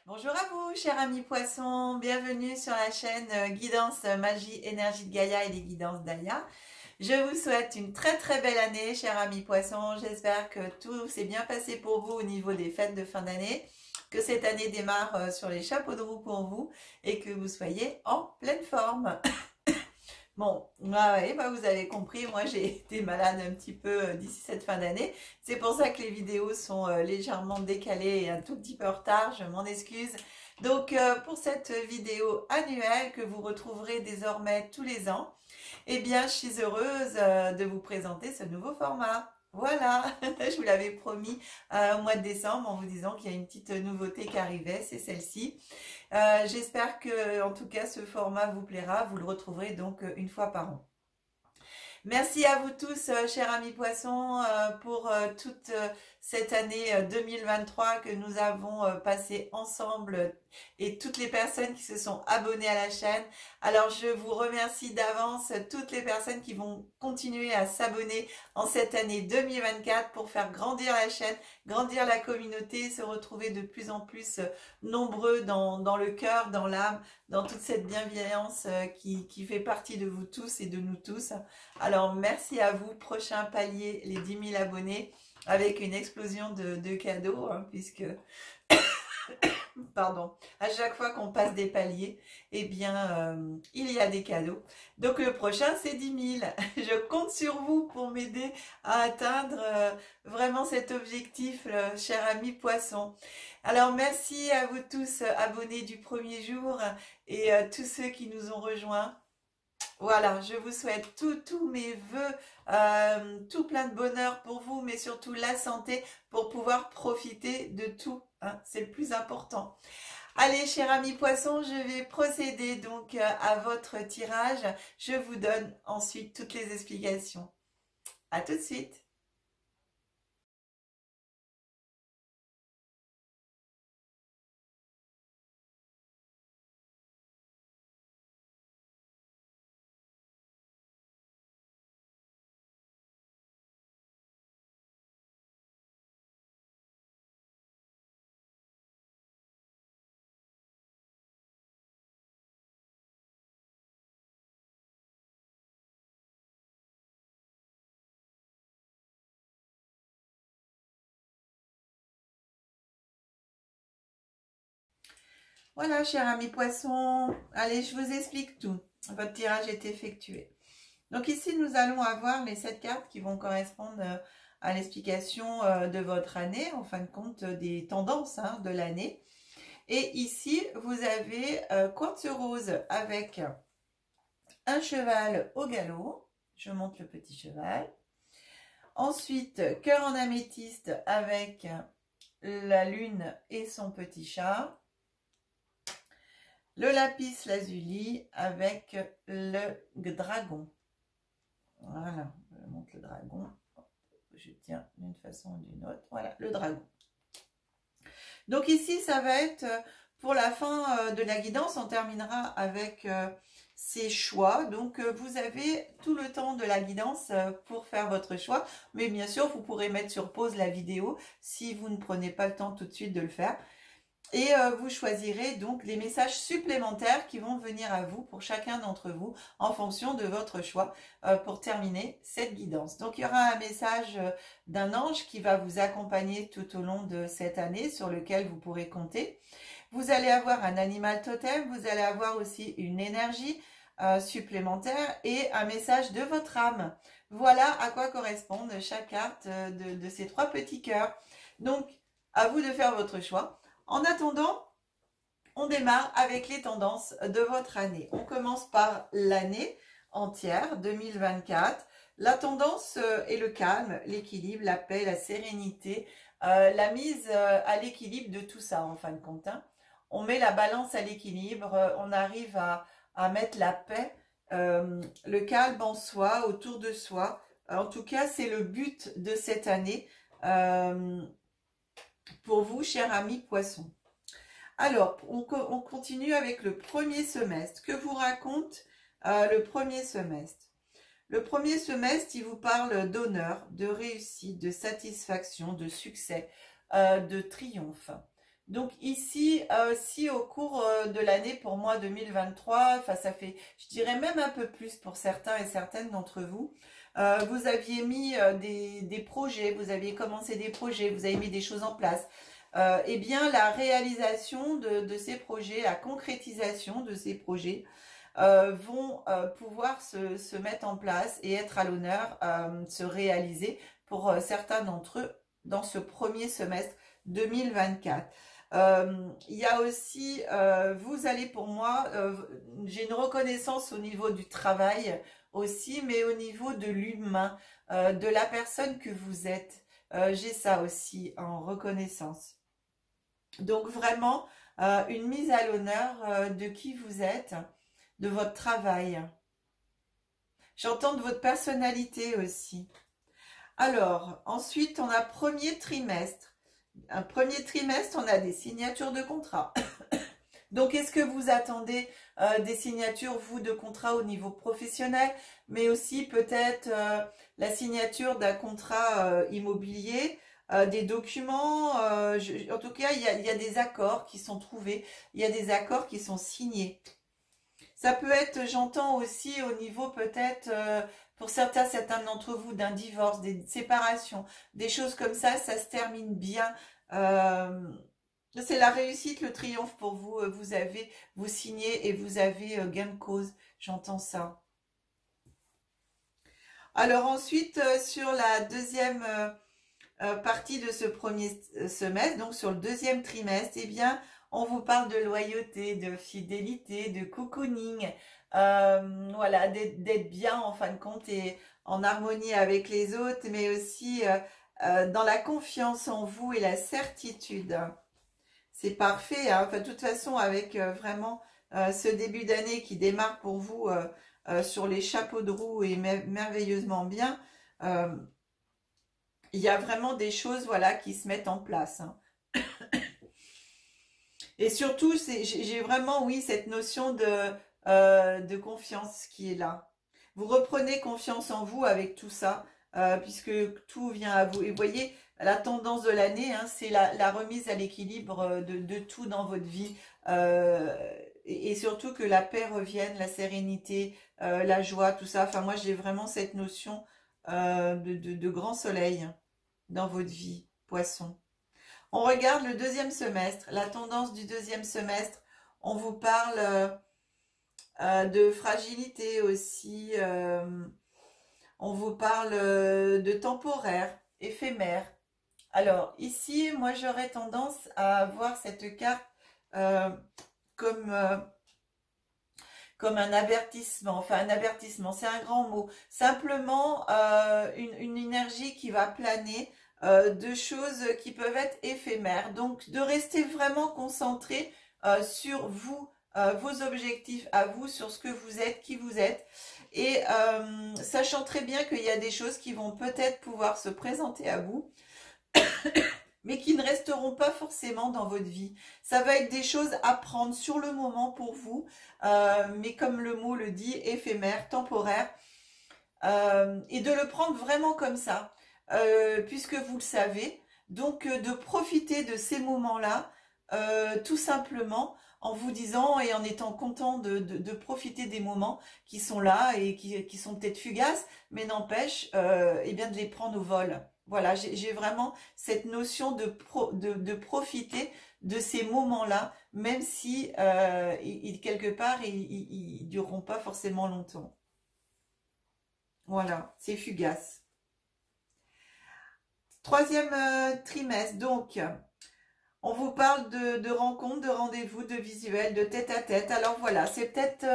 Bonjour à vous, chers amis poissons, bienvenue sur la chaîne Guidance Magie Énergie de Gaïa et les guidances d'Aya. Je vous souhaite une très très belle année, chers amis poissons. J'espère que tout s'est bien passé pour vous au niveau des fêtes de fin d'année, que cette année démarre sur les chapeaux de roue pour vous et que vous soyez en pleine forme. Bon, ouais, bah vous avez compris, moi j'ai été malade un petit peu d'ici cette fin d'année. C'est pour ça que les vidéos sont légèrement décalées et un tout petit peu en retard, je m'en excuse. Donc pour cette vidéo annuelle que vous retrouverez désormais tous les ans, eh bien je suis heureuse de vous présenter ce nouveau format. Voilà, je vous l'avais promis au mois de décembre en vous disant qu'il y a une petite nouveauté qui arrivait, c'est celle-ci. J'espère que, en tout cas, ce format vous plaira. Vous le retrouverez donc une fois par an. Merci à vous tous, chers amis poissons, pour toute cette année 2023 que nous avons passée ensemble et toutes les personnes qui se sont abonnées à la chaîne. Alors, je vous remercie d'avance toutes les personnes qui vont continuer à s'abonner en cette année 2024 pour faire grandir la chaîne, grandir la communauté, se retrouver de plus en plus nombreux dans le cœur, dans l'âme, dans toute cette bienveillance qui fait partie de vous tous et de nous tous. Alors, merci à vous. Prochain palier, les 10 000 abonnés, avec une explosion de cadeaux, hein, puisque, pardon, à chaque fois qu'on passe des paliers, eh bien, il y a des cadeaux. Donc, le prochain, c'est 10 000. Je compte sur vous pour m'aider à atteindre vraiment cet objectif, cher ami poisson. Alors, merci à vous tous, abonnés du premier jour, et tous ceux qui nous ont rejoints. Voilà, je vous souhaite tous mes vœux, tout plein de bonheur pour vous, mais surtout la santé pour pouvoir profiter de tout, hein, c'est le plus important. Allez, chers amis poissons, je vais procéder donc à votre tirage. Je vous donne ensuite toutes les explications. À tout de suite. Voilà, chers amis poissons. Allez, je vous explique tout. Votre tirage est effectué. Donc ici, nous allons avoir les 7 cartes qui vont correspondre à l'explication de votre année, en fin de compte des tendances hein, de l'année. Et ici, vous avez quartz rose avec un cheval au galop. Je monte le petit cheval. Ensuite, cœur en améthyste avec la lune et son petit chat. Le lapis lazuli avec le dragon. Voilà, je monte le dragon. Je tiens d'une façon ou d'une autre. Voilà, le dragon. Donc ici, ça va être pour la fin de la guidance. On terminera avec ces choix. Donc vous avez tout le temps de la guidance pour faire votre choix. Mais bien sûr, vous pourrez mettre sur pause la vidéo si vous ne prenez pas le temps tout de suite de le faire. Et vous choisirez donc les messages supplémentaires qui vont venir à vous pour chacun d'entre vous en fonction de votre choix pour terminer cette guidance. Donc il y aura un message d'un ange qui va vous accompagner tout au long de cette année sur lequel vous pourrez compter. Vous allez avoir un animal totem, vous allez avoir aussi une énergie supplémentaire et un message de votre âme. Voilà à quoi correspondent chaque carte de ces 3 petits cœurs. Donc à vous de faire votre choix. En attendant, on démarre avec les tendances de votre année. On commence par l'année entière, 2024. La tendance est le calme, l'équilibre, la paix, la sérénité, la mise à l'équilibre de tout ça en fin de compte. Hein. On met la balance à l'équilibre, on arrive à mettre la paix, le calme en soi, autour de soi. En tout cas, c'est le but de cette année. Pour vous, chers amis poissons. Alors, on continue avec le premier semestre. Que vous raconte le premier semestre? Le premier semestre, il vous parle d'honneur, de réussite, de satisfaction, de succès, de triomphe. Donc ici, si au cours de l'année pour moi 2023, enfin ça fait, je dirais même un peu plus pour certains et certaines d'entre vous, vous aviez mis des projets, vous aviez commencé des projets, vous avez mis des choses en place. Eh bien, la réalisation de ces projets, la concrétisation de ces projets vont pouvoir se mettre en place et être à l'honneur, se réaliser pour certains d'entre eux dans ce premier semestre 2024. Il y a aussi, vous allez pour moi, j'ai une reconnaissance au niveau du travail aussi, mais au niveau de l'humain, de la personne que vous êtes. J'ai ça aussi en reconnaissance. Donc vraiment, une mise à l'honneur de qui vous êtes, de votre travail. J'entends de votre personnalité aussi. Alors, ensuite, on a premier trimestre. Un premier trimestre, on a des signatures de contrat. Donc, est-ce que vous attendez des signatures, vous, de contrat au niveau professionnel, mais aussi peut-être la signature d'un contrat immobilier, des documents, en tout cas, il y a des accords qui sont trouvés, il y a des accords qui sont signés. Ça peut être, j'entends aussi au niveau peut-être, pour certains d'entre vous, d'un divorce, des séparations, des choses comme ça se termine bien. C'est la réussite, le triomphe pour vous. Vous signez et vous avez gain de cause. J'entends ça. Alors ensuite, sur la deuxième partie de ce premier semestre, donc sur le deuxième trimestre, eh bien, on vous parle de loyauté, de fidélité, de cocooning, voilà, d'être bien en fin de compte et en harmonie avec les autres, mais aussi dans la confiance en vous et la certitude. C'est parfait, hein. Enfin, de toute façon, avec vraiment ce début d'année qui démarre pour vous sur les chapeaux de roue et merveilleusement bien, euh, il y a vraiment des choses, voilà, qui se mettent en place, hein. Et surtout, j'ai vraiment, oui, cette notion de confiance qui est là. Vous reprenez confiance en vous avec tout ça, puisque tout vient à vous. Et vous voyez, la tendance de l'année, hein, c'est la remise à l'équilibre de tout dans votre vie. Et surtout que la paix revienne, la sérénité, la joie, tout ça. Enfin, moi, j'ai vraiment cette notion de grand soleil dans votre vie, poisson. On regarde le deuxième semestre, la tendance du deuxième semestre. On vous parle de fragilité aussi. On vous parle de temporaire, éphémère. Alors ici, moi j'aurais tendance à voir cette carte euh, comme, comme un avertissement. Enfin, un avertissement, c'est un grand mot. Simplement une énergie qui va planer de choses qui peuvent être éphémères. Donc, de rester vraiment concentré sur vous, vos objectifs à vous, sur ce que vous êtes, qui vous êtes. Et sachant très bien qu'il y a des choses qui vont peut-être pouvoir se présenter à vous, mais qui ne resteront pas forcément dans votre vie. Ça va être des choses à prendre sur le moment pour vous, mais comme le mot le dit, éphémère, temporaire, et de le prendre vraiment comme ça, puisque vous le savez. Donc, de profiter de ces moments-là, tout simplement, en vous disant et en étant content de profiter des moments qui sont là et qui sont peut-être fugaces, mais n'empêche eh bien de les prendre au vol. Voilà, j'ai vraiment cette notion de profiter de ces moments-là, même si quelque part, ils dureront pas forcément longtemps. Voilà, c'est fugace. Troisième trimestre, donc, on vous parle de rencontres, de rendez-vous, de visuels, de tête-à-tête. Alors voilà, c'est peut-être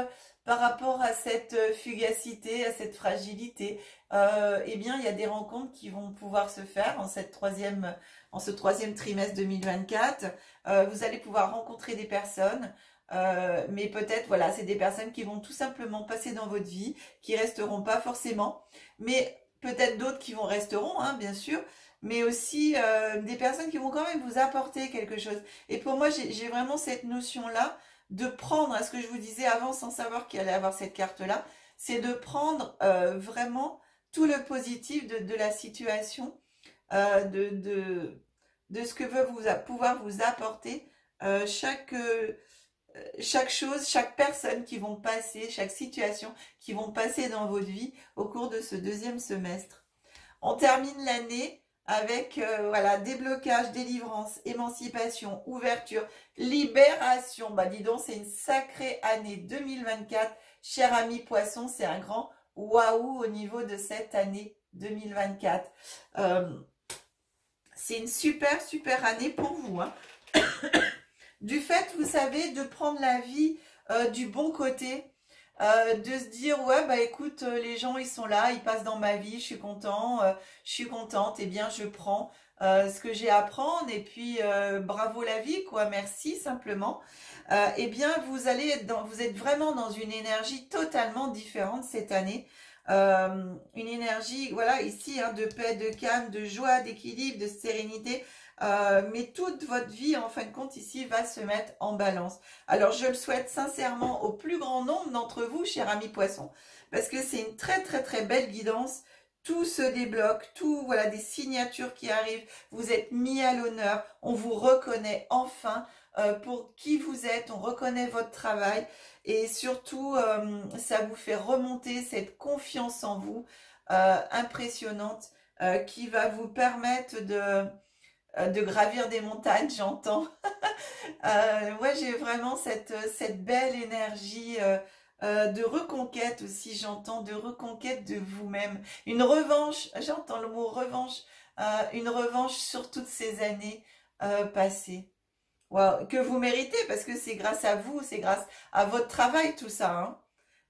par rapport à cette fugacité, à cette fragilité, eh bien, il y a des rencontres qui vont pouvoir se faire en ce troisième trimestre 2024. Vous allez pouvoir rencontrer des personnes, mais peut-être, voilà, c'est des personnes qui vont tout simplement passer dans votre vie, qui resteront pas forcément, mais peut-être d'autres qui resteront, hein, bien sûr, mais aussi des personnes qui vont quand même vous apporter quelque chose. Et pour moi, j'ai vraiment cette notion-là de prendre, à ce que je vous disais avant, sans savoir qu'il allait avoir cette carte-là, c'est de prendre vraiment tout le positif de la situation, de de ce que veut pouvoir vous apporter chaque chose, chaque personne qui vont passer, chaque situation qui vont passer dans votre vie au cours de ce deuxième semestre. On termine l'année avec voilà, déblocage, délivrance, émancipation, ouverture, libération. Bah dis donc, c'est une sacrée année 2024. Cher ami Poisson, c'est un grand waouh au niveau de cette année 2024. C'est une super, super année pour vous. Hein. Du fait, vous savez, de prendre la vie du bon côté, de se dire, ouais, bah écoute, les gens, ils sont là, ils passent dans ma vie, je suis content, je suis contente, eh bien, je prends ce que j'ai à prendre, et puis, bravo la vie, quoi, merci, simplement. Eh bien, vous êtes vraiment dans une énergie totalement différente cette année. Une énergie, voilà, ici, hein, de paix, de calme, de joie, d'équilibre, de sérénité. Mais toute votre vie, en fin de compte, ici, va se mettre en balance. Alors, je le souhaite sincèrement au plus grand nombre d'entre vous, chers amis poissons, parce que c'est une très, très, très belle guidance. Tout se débloque, tout, voilà, des signatures qui arrivent. Vous êtes mis à l'honneur. On vous reconnaît enfin pour qui vous êtes. On reconnaît votre travail. Et surtout, ça vous fait remonter cette confiance en vous impressionnante qui va vous permettre de gravir des montagnes, j'entends. Moi, j'ai vraiment cette belle énergie de reconquête aussi, j'entends, de reconquête de vous-même. Une revanche, j'entends le mot revanche, une revanche sur toutes ces années passées. Wow, que vous méritez, parce que c'est grâce à vous, c'est grâce à votre travail, tout ça.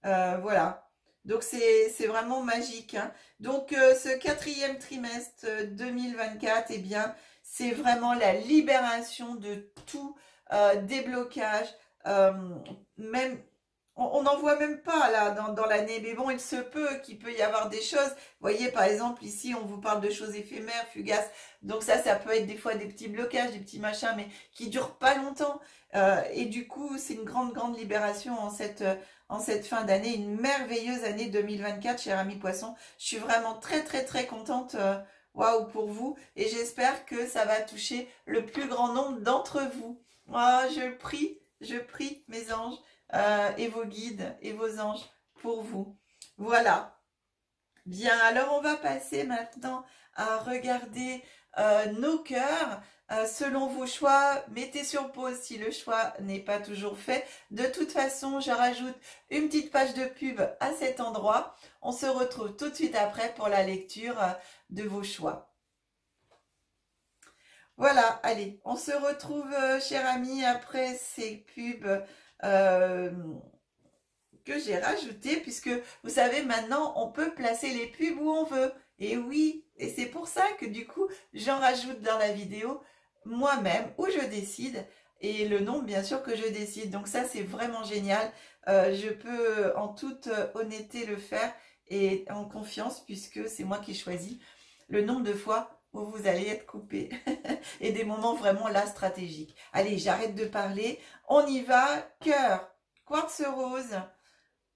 Hein. Voilà. Donc, c'est vraiment magique. Hein. Donc, ce quatrième trimestre 2024, eh bien, c'est vraiment la libération de tout déblocage. Même, on n'en voit même pas là dans l'année, mais bon, il se peut qu'il peut y avoir des choses. Vous voyez, par exemple, ici, on vous parle de choses éphémères, fugaces. Donc ça peut être des fois des petits blocages, des petits machins, mais qui durent pas longtemps. Et du coup, c'est une grande, grande libération en cette fin d'année, une merveilleuse année 2024, cher ami Poisson. Je suis vraiment très, très, très contente. Waouh pour vous, et j'espère que ça va toucher le plus grand nombre d'entre vous. Oh, je prie mes anges et vos guides et vos anges pour vous. Voilà. Bien, alors on va passer maintenant à regarder nos cœurs. Selon vos choix, mettez sur pause si le choix n'est pas toujours fait. De toute façon, je rajoute une petite page de pub à cet endroit. On se retrouve tout de suite après pour la lecture de vos choix. Voilà, allez, on se retrouve, chers amis, après ces pubs que j'ai rajoutées, puisque vous savez, maintenant, on peut placer les pubs où on veut. Et oui, et c'est pour ça que du coup, j'en rajoute dans la vidéo moi-même, où je décide, et le nombre, bien sûr, que je décide. Donc ça, c'est vraiment génial. Je peux en toute honnêteté le faire et en confiance, puisque c'est moi qui choisis le nombre de fois où vous allez être coupé. Et des moments vraiment là stratégiques. Allez, j'arrête de parler. On y va. Cœur, quartz rose,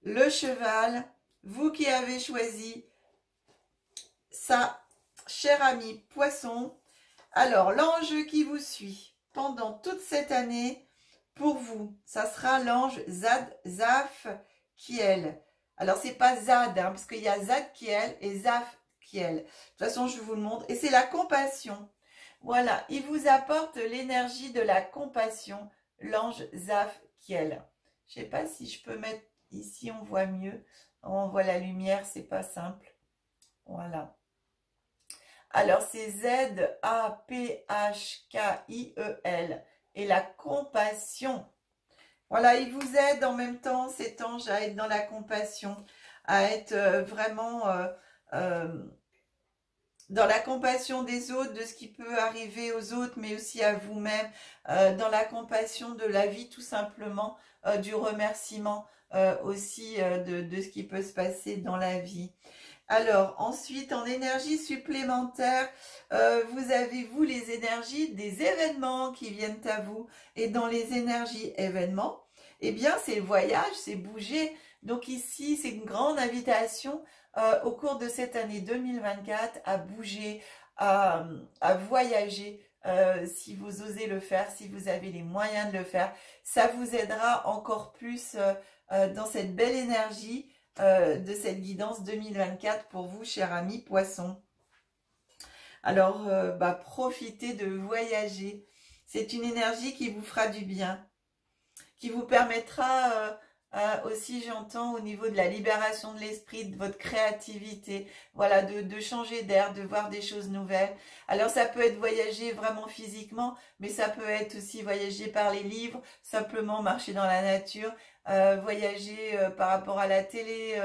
le cheval, vous qui avez choisi ça, cher ami Poisson. Alors, l'ange qui vous suit pendant toute cette année, pour vous, ça sera l'ange Zadkiel. Alors, c'est pas Zad, hein, parce qu'il y a Zadkiel et Zafkiel. De toute façon, je vous le montre. Et c'est la compassion. Voilà, il vous apporte l'énergie de la compassion, l'ange Zafkiel. Je ne sais pas si je peux mettre ici, on voit mieux. On voit la lumière, c'est pas simple. Voilà. Alors, c'est Z-A-P-H-K-I-E-L. Et la compassion. Voilà, il vous aide en même temps, cet ange, à être dans la compassion, à être vraiment dans la compassion des autres, de ce qui peut arriver aux autres, mais aussi à vous-même, dans la compassion de la vie tout simplement, du remerciement aussi de ce qui peut se passer dans la vie. Alors, ensuite, en énergie supplémentaire, vous avez, vous, les énergies des événements qui viennent à vous. Et dans les énergies événements, eh bien, c'est le voyage, c'est bouger. Donc ici, c'est une grande invitation au cours de cette année 2024 à bouger, à voyager, si vous osez le faire, si vous avez les moyens de le faire. Ça vous aidera encore plus dans cette belle énergie de cette guidance 2024 pour vous, chers amis poissons. Alors, profitez de voyager. C'est une énergie qui vous fera du bien, qui vous permettra aussi, j'entends, au niveau de la libération de l'esprit, de votre créativité, voilà, de changer d'air, de voir des choses nouvelles. Alors, ça peut être voyager vraiment physiquement, mais ça peut être aussi voyager par les livres, simplement marcher dans la nature, voyager par rapport à la télé,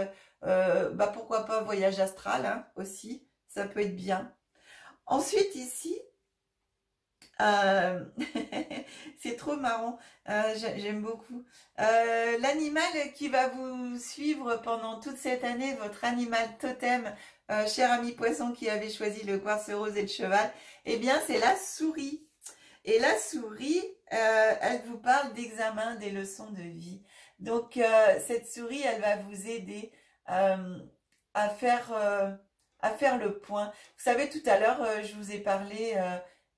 pourquoi pas voyage astral hein, aussi, ça peut être bien. Ensuite, ici, c'est trop marrant, j'aime beaucoup. L'animal qui va vous suivre pendant toute cette année, votre animal totem, cher ami poisson qui avait choisi le quartz rose et le cheval, eh bien c'est la souris. Et la souris, elle vous parle d'examen, des leçons de vie. Donc cette souris, elle va vous aider à faire le point. Vous savez, tout à l'heure, je vous ai parlé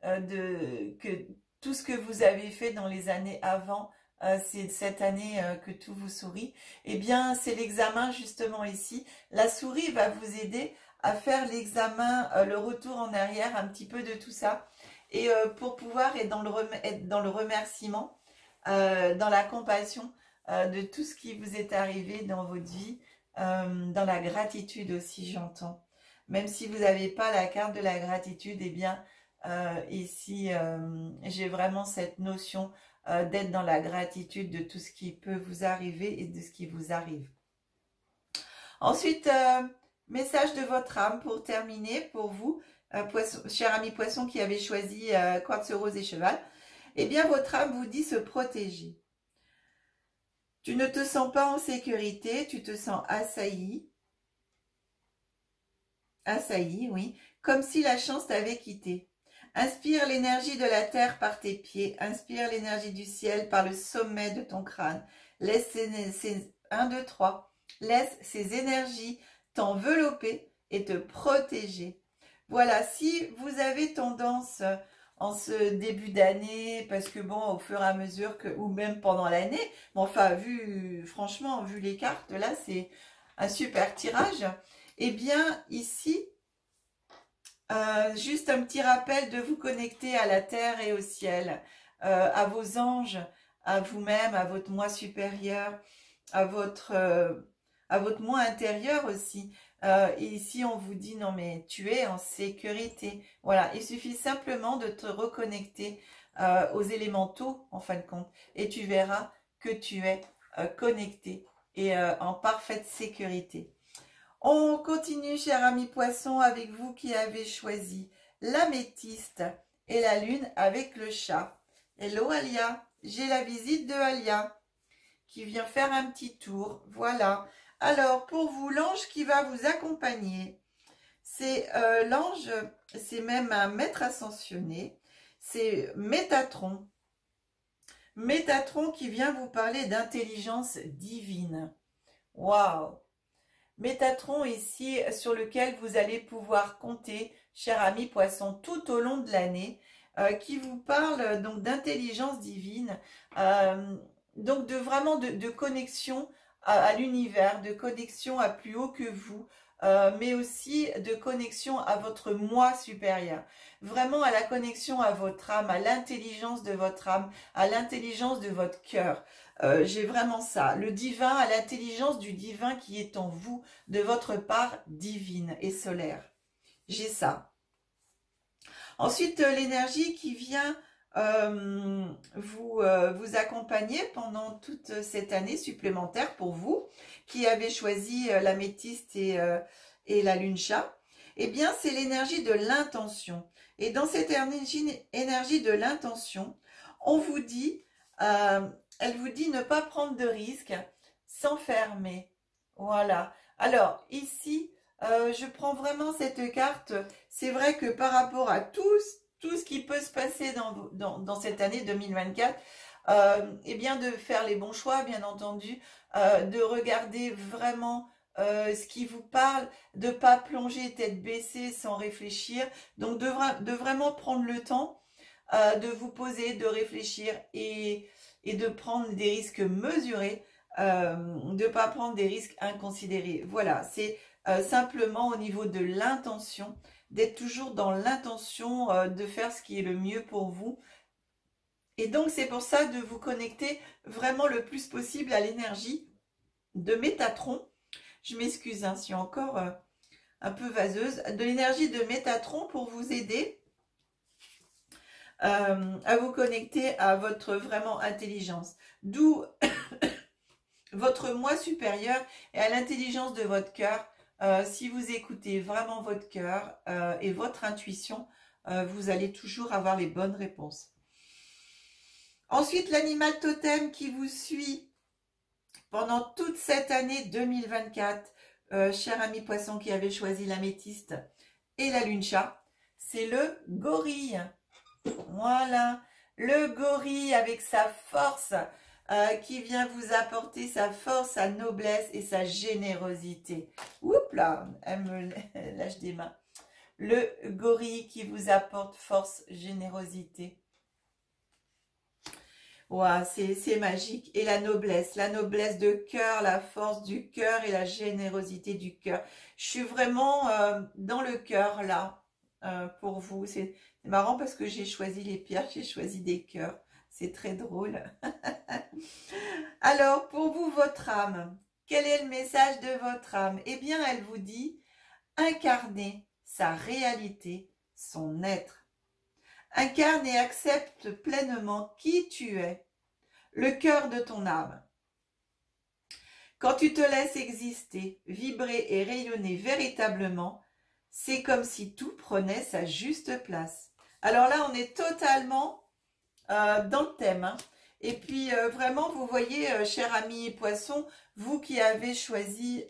que tout ce que vous avez fait dans les années avant, c'est cette année que tout vous sourit. Eh bien, c'est l'examen justement ici. La souris va vous aider à faire l'examen, le retour en arrière, un petit peu de tout ça. Et pour pouvoir être dans le remerciement, dans la compassion de tout ce qui vous est arrivé dans votre vie, dans la gratitude aussi, j'entends. Même si vous n'avez pas la carte de la gratitude, eh bien, ici, j'ai vraiment cette notion d'être dans la gratitude de tout ce qui peut vous arriver et de ce qui vous arrive. Ensuite, message de votre âme pour terminer, pour vous, cher ami poisson qui avez choisi quartz rose et cheval. Eh bien, votre âme vous dit se protéger. Tu ne te sens pas en sécurité, tu te sens assailli. Assailli, oui, comme si la chance t'avait quitté. Inspire l'énergie de la terre par tes pieds, inspire l'énergie du ciel par le sommet de ton crâne. Laisse ces 1, 2, 3. Laisse ces énergies t'envelopper et te protéger. Voilà, si vous avez tendance en ce début d'année, parce que bon, au fur et à mesure que, ou même pendant l'année, bon, enfin, franchement, vu les cartes, là, c'est un super tirage. Eh bien, ici, juste un petit rappel de vous connecter à la terre et au ciel, à vos anges, à vous-même, à votre moi supérieur, à votre moi intérieur aussi. Et ici, on vous dit, non mais tu es en sécurité. Voilà, il suffit simplement de te reconnecter aux élémentaux, en fin de compte. Et tu verras que tu es connecté et en parfaite sécurité. On continue, cher ami poisson, avec vous qui avez choisi l'améthyste et la lune avec le chat. Hello Alia, j'ai la visite de Alia qui vient faire un petit tour. Voilà. Alors, pour vous, l'ange qui va vous accompagner, c'est l'ange, c'est même un maître ascensionné, c'est Métatron. Métatron qui vient vous parler d'intelligence divine. Waouh! Métatron ici sur lequel vous allez pouvoir compter, cher ami poisson, tout au long de l'année, qui vous parle donc d'intelligence divine, donc vraiment de connexion à l'univers, de connexion à plus haut que vous, mais aussi de connexion à votre moi supérieur, vraiment à la connexion à votre âme, à l'intelligence de votre âme, à l'intelligence de votre cœur. J'ai vraiment ça, le divin, à l'intelligence du divin qui est en vous, de votre part divine et solaire. J'ai ça. Ensuite, l'énergie qui vient vous accompagner pendant toute cette année supplémentaire pour vous, qui avez choisi l'améthyste et la lune chat, eh bien, c'est l'énergie de l'intention. Et dans cette énergie de l'intention, on vous dit... elle vous dit ne pas prendre de risques, s'enfermer. Voilà. Alors, ici, je prends vraiment cette carte. C'est vrai que par rapport à tout ce qui peut se passer dans cette année 2024, eh bien de faire les bons choix, bien entendu, de regarder vraiment ce qui vous parle, de ne pas plonger tête baissée sans réfléchir. Donc, de vraiment prendre le temps de vous poser, de réfléchir et de prendre des risques mesurés, de ne pas prendre des risques inconsidérés. Voilà, c'est simplement au niveau de l'intention, d'être toujours dans l'intention de faire ce qui est le mieux pour vous. Et donc, c'est pour ça de vous connecter vraiment le plus possible à l'énergie de Métatron. Je m'excuse, hein, je suis encore un peu vaseuse. De l'énergie de Métatron pour vous aider à vous connecter à votre vraiment intelligence. D'où votre moi supérieur et à l'intelligence de votre cœur. Si vous écoutez vraiment votre cœur et votre intuition, vous allez toujours avoir les bonnes réponses. Ensuite, l'animal totem qui vous suit pendant toute cette année 2024, cher ami poisson qui avait choisi l'améthyste et la lune chat, c'est le gorille. Voilà, le gorille avec sa force qui vient vous apporter sa force, sa noblesse et sa générosité. Oups là, elle me lâche des mains. Le gorille qui vous apporte force, générosité. Wow, c'est magique. Et la noblesse de cœur, la force du cœur et la générosité du cœur. Je suis vraiment dans le cœur là pour vous. C'est marrant parce que j'ai choisi les pierres, j'ai choisi des cœurs. C'est très drôle. Alors, pour vous, votre âme, quel est le message de votre âme? Eh bien, elle vous dit, incarner sa réalité, son être. Incarne et accepte pleinement qui tu es, le cœur de ton âme. Quand tu te laisses exister, vibrer et rayonner véritablement, c'est comme si tout prenait sa juste place. Alors là, on est totalement dans le thème. Hein. Et puis, vraiment, vous voyez, cher ami poisson, vous qui avez choisi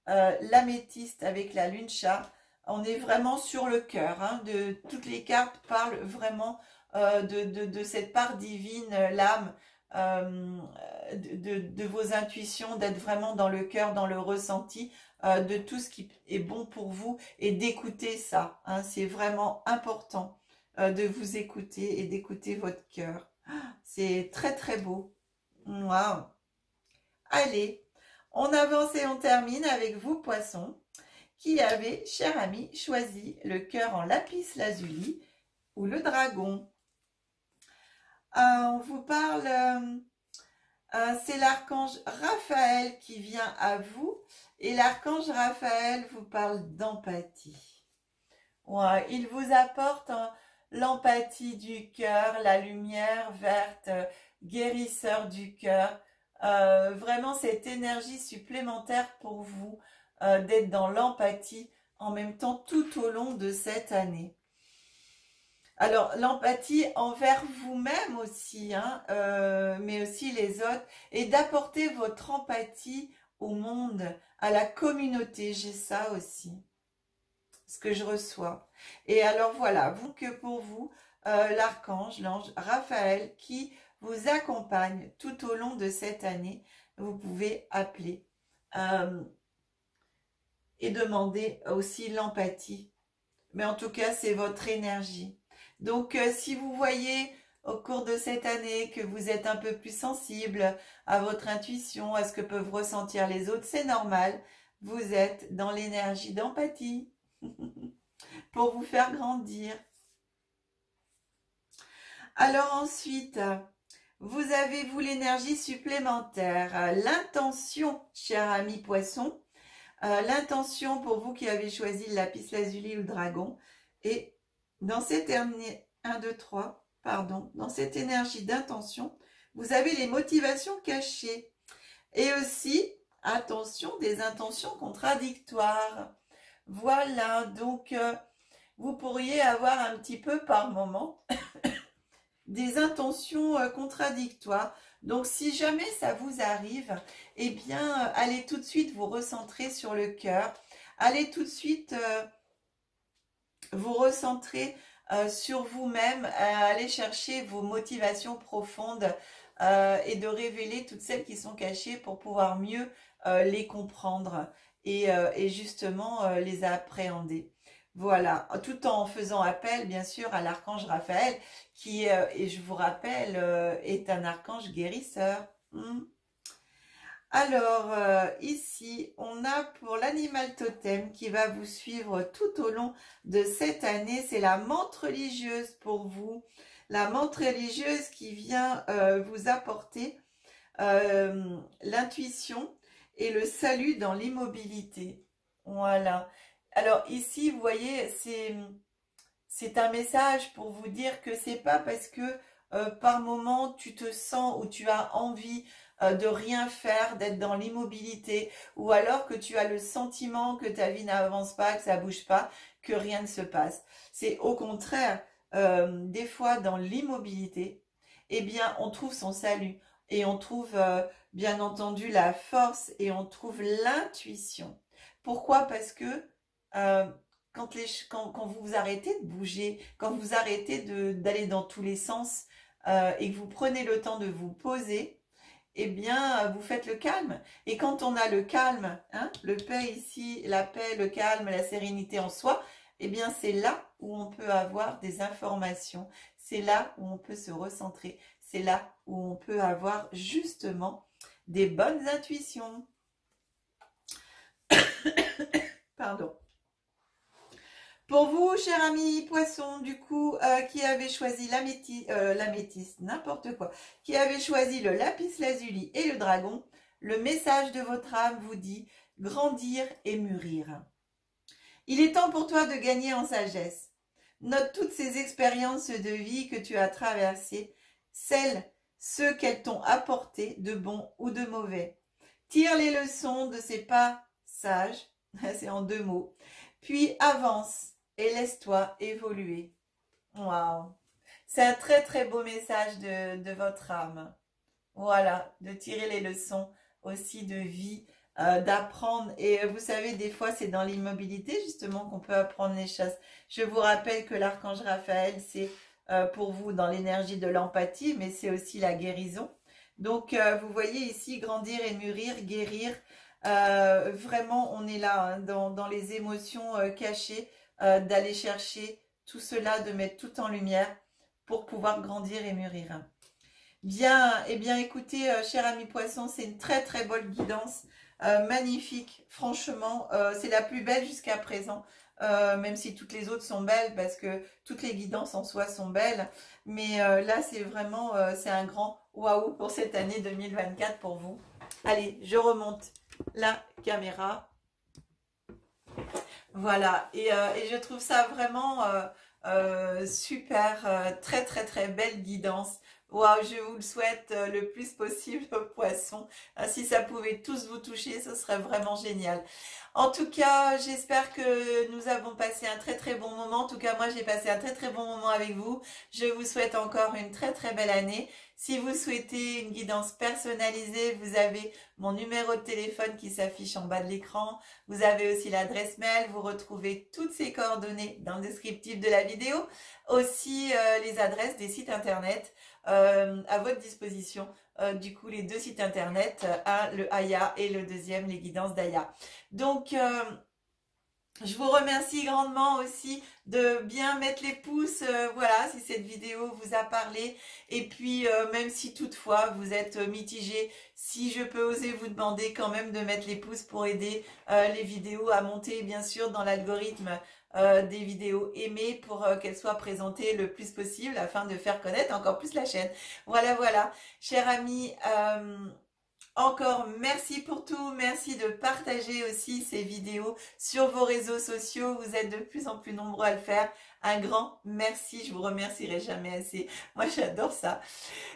l'améthyste avec la lune chat, on est vraiment sur le cœur. Hein, toutes les cartes parlent vraiment de cette part divine, l'âme, de vos intuitions, d'être vraiment dans le cœur, dans le ressenti, de tout ce qui est bon pour vous et d'écouter ça. Hein, c'est vraiment important de vous écouter et d'écouter votre cœur. C'est très très beau. Waouh. Allez, on avance et on termine avec vous, poissons, qui avez, cher ami, choisi le cœur en lapis lazuli ou le dragon. On vous parle, c'est l'archange Raphaël qui vient à vous. Et l'archange Raphaël vous parle d'empathie. Ouais, il vous apporte l'empathie du cœur, la lumière verte, guérisseur du cœur. Vraiment cette énergie supplémentaire pour vous d'être dans l'empathie en même temps tout au long de cette année. Alors, l'empathie envers vous-même aussi, hein, mais aussi les autres, et d'apporter votre empathie au monde, à la communauté. J'ai ça aussi, ce que je reçois. Et alors voilà, vous que pour vous, l'archange, l'ange Raphaël, qui vous accompagne tout au long de cette année, vous pouvez appeler et demander aussi l'empathie. Mais en tout cas, c'est votre énergie. Donc, si vous voyez au cours de cette année que vous êtes un peu plus sensible à votre intuition, à ce que peuvent ressentir les autres, c'est normal. Vous êtes dans l'énergie d'empathie pour vous faire grandir. Alors ensuite, vous avez, vous, l'énergie supplémentaire, l'intention, cher ami poisson, l'intention pour vous qui avez choisi le lapis lazuli ou le dragon, et dans cette dans cette énergie d'intention, vous avez les motivations cachées. Et aussi, attention, des intentions contradictoires. Voilà, donc vous pourriez avoir un petit peu par moment des intentions contradictoires. Donc, si jamais ça vous arrive, eh bien, allez tout de suite vous recentrer sur le cœur. Allez tout de suite vous recentrer sur vous-même, aller chercher vos motivations profondes et de révéler toutes celles qui sont cachées pour pouvoir mieux les comprendre et justement les appréhender. Voilà, tout en faisant appel, bien sûr, à l'archange Raphaël, qui, et je vous rappelle, est un archange guérisseur. Alors, ici, on a pour l'animal totem qui va vous suivre tout au long de cette année, c'est la menthe religieuse pour vous. La menthe religieuse qui vient vous apporter l'intuition et le salut dans l'immobilité. Voilà. Alors ici, vous voyez, c'est un message pour vous dire que c'est pas parce que par moment tu te sens ou tu as envie de rien faire, d'être dans l'immobilité, ou alors que tu as le sentiment que ta vie n'avance pas, que ça bouge pas, que rien ne se passe. C'est au contraire, des fois dans l'immobilité, eh bien on trouve son salut et on trouve bien entendu la force et on trouve l'intuition. Pourquoi? Parce que quand vous arrêtez de bouger, quand vous arrêtez d'aller dans tous les sens et que vous prenez le temps de vous poser, eh bien, vous faites le calme. Et quand on a le calme, hein, le paix ici, la paix, le calme, la sérénité en soi, eh bien, c'est là où on peut avoir des informations. C'est là où on peut se recentrer. C'est là où on peut avoir justement des bonnes intuitions. Pardon. Pour vous, cher ami poisson, du coup, qui avez choisi l'améthyste, n'importe quoi, qui avez choisi le lapis lazuli et le dragon, le message de votre âme vous dit grandir et mûrir. Il est temps pour toi de gagner en sagesse. Note toutes ces expériences de vie que tu as traversées, ceux qu'elles t'ont apporté de bon ou de mauvais. Tire les leçons de ces passages, c'est en 2 mots, puis avance et laisse-toi évoluer. Waouh! C'est un très très beau message de votre âme. Voilà, de tirer les leçons aussi de vie, d'apprendre. Et vous savez, des fois, c'est dans l'immobilité justement qu'on peut apprendre les choses. Je vous rappelle que l'archange Raphaël, c'est pour vous dans l'énergie de l'empathie, mais c'est aussi la guérison. Donc, vous voyez ici, grandir et mûrir, guérir. Vraiment, on est là hein, dans les émotions cachées, d'aller chercher tout cela, de mettre tout en lumière pour pouvoir grandir et mûrir. Bien, eh bien écoutez, cher ami poisson, c'est une très très bonne guidance, magnifique, franchement, c'est la plus belle jusqu'à présent, même si toutes les autres sont belles, parce que toutes les guidances en soi sont belles, mais là c'est vraiment, c'est un grand waouh pour cette année 2024 pour vous. Allez, je remonte la caméra. Voilà, et je trouve ça vraiment super, très très très belle guidance. Waouh, je vous le souhaite le plus possible aux poissons. Si ça pouvait tous vous toucher, ce serait vraiment génial. En tout cas, j'espère que nous avons passé un très très bon moment. En tout cas, moi j'ai passé un très très bon moment avec vous. Je vous souhaite encore une très très belle année. Si vous souhaitez une guidance personnalisée, vous avez mon numéro de téléphone qui s'affiche en bas de l'écran. Vous avez aussi l'adresse mail. Vous retrouvez toutes ces coordonnées dans le descriptif de la vidéo. Aussi les adresses des sites internet à votre disposition. Du coup, les 2 sites internet, un le Aya et le deuxième les guidances d'Aya. Donc, je vous remercie grandement aussi de bien mettre les pouces, voilà, si cette vidéo vous a parlé. Et puis, même si toutefois vous êtes mitigé, si je peux oser vous demander quand même de mettre les pouces pour aider les vidéos à monter, bien sûr, dans l'algorithme des vidéos aimées pour qu'elles soient présentées le plus possible afin de faire connaître encore plus la chaîne. Voilà, voilà. Chers amis, encore merci pour tout, merci de partager aussi ces vidéos sur vos réseaux sociaux, vous êtes de plus en plus nombreux à le faire, un grand merci, je vous remercierai jamais assez, moi j'adore ça.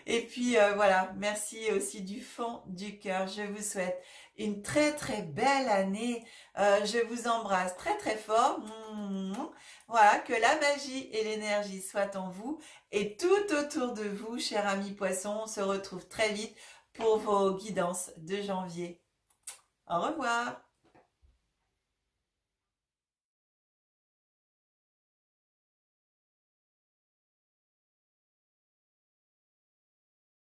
Et puis voilà, merci aussi du fond du cœur, je vous souhaite une très très belle année, je vous embrasse très très fort, voilà, que la magie et l'énergie soient en vous et tout autour de vous, chers amis poissons, on se retrouve très vite pour vos guidances de janvier. Au revoir.